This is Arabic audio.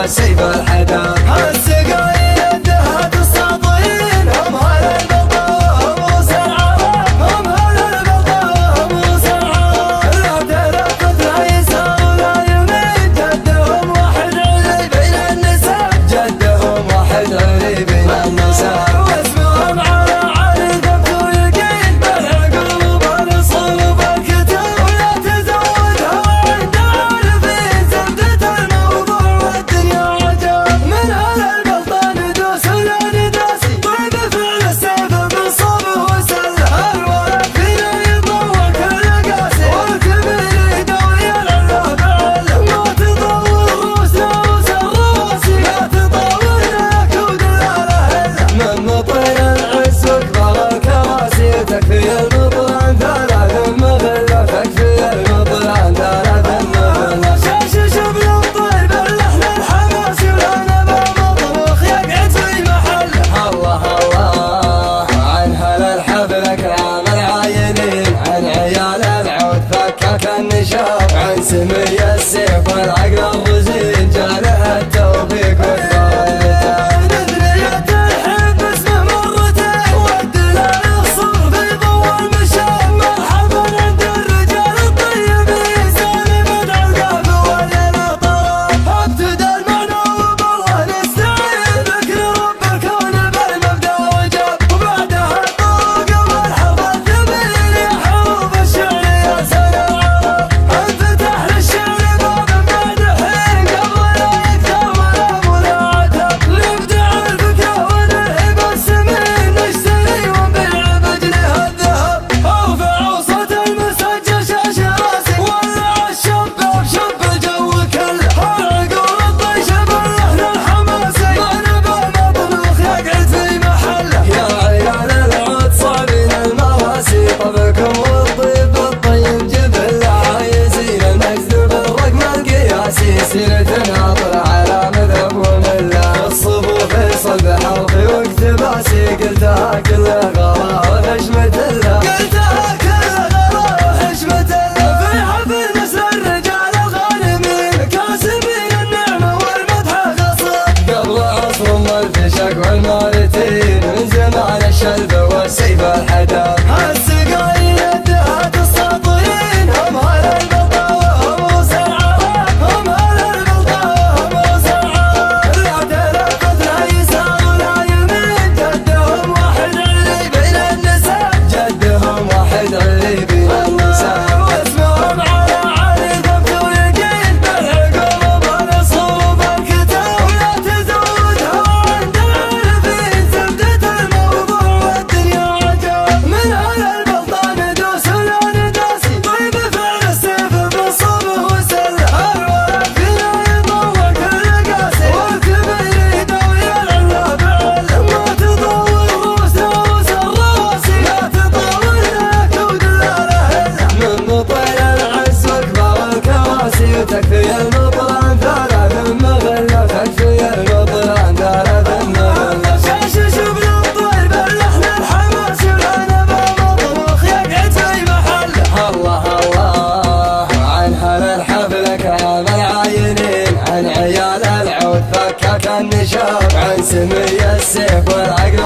والسيف الحداد. السقايا يدها الساطين هم هلا البلطة موسى العرب هم هلا البلطة موسى العرب. لا تلفت لا يسار ولا يمين جدهم واحد علي بين النساء جدهم واحد علي بين النساء. واسمهم على علي ثبت ويقين بالعقول بالصلب الكتاب. ولا تزودها عند عارفين زبدة الموضوع والدنيا عجب. من هلا البلطة ندوس ولا نداسي طيب فعل السيف بالصبر وسله. الولد فينا يضوى كل قاسي والكبير يدوي العلاب علم. ما تطول روسنا وسروسي لا تطول لك ودلاله من مطير العز وكبر الكراسي. تكفي المطر عن ثلاث مغلة تكفي المطر عن ثلاث مغلة. شاش شبل الطير باللحن الحماسي ولا نبى مطبخ يقعد في محله. الله الله عن هلا الحفلة كلام العاينين عن عيال العود فكك النشاط عن سمي السيف والعقل الرزين جاله التوفيق والبركة. نثنية الحب اسمه مرتين والدلال الصر في ضوء المشام. مرحبا عند الرجال الطيبين سالم ادعى القلب والليل طرب. ابتدى المعنى وبالله نستعين ذكر رب الكون بالمبدا وجب. وبعدها الطاقة والحرف الثمين يا حروف الشعر يا سلام عرب. انفتح للشعر باب بعد حين قبل لا يكتب ولا منعتب. لابداع الفكرة ونلهب السمين نشتري ونبيع بجنيه الذهب. ارفعوا صوت المسجل شاش راسي ولع الشب بشب الجو كله. العقول الطيشة باللحن الحماسي ما نبى مطبخ يقعد في محله. يا عيال العود صابين المواسي طبكم والطيب الطيب جبل عايزين المجذوب الرقم القياسي. سيرة ناطر على مذهب ومله. الصفوف صلب حلقي واقتباسي قلتها كل غلا وحشمة الله. قلتها كل غلا وحشمة الله. في حفل نسل الرجال الغانمين كاسبين النعمة والمدح خصب. قبل عصر الفشق والمارتين من زمان الشلب والسيف الحداد. السقايا يدها الساطين هم هلا البلطة موسى العرب هم هلا البلطة موسى العرب. لا تلفت لا يسار ولا يمين جدهم واحد علي بين النساء جدهم واحد علي بين النساء. واسمهم على علي ثبت ويقين بالعقول بالصلب الكتاب. ولا تزودها عند العارفين زبدة الموضوع والدنيا عجب. من هلا البلطة ندوس ولا نداسي طيب فعل السيف بالصبر وسله. الولد فينا يضوى كل قاسي والكبير يدوي العلاب علم. ما تطول روسنا وسروسي لا تطول لك ودلاله من مطير العز وكبر الكراسي. تكفي المطر عن ثلاث مغلة تكفي المطر عن ثلاث مغلة. شاش شبل الطير باللحن الحماسي ولا نبى مطبخ يقعد في محله. الله الله عن هلا الحفلة كلام العاينين عن عيال العود فكك النشاط عن سمي السيف والعقل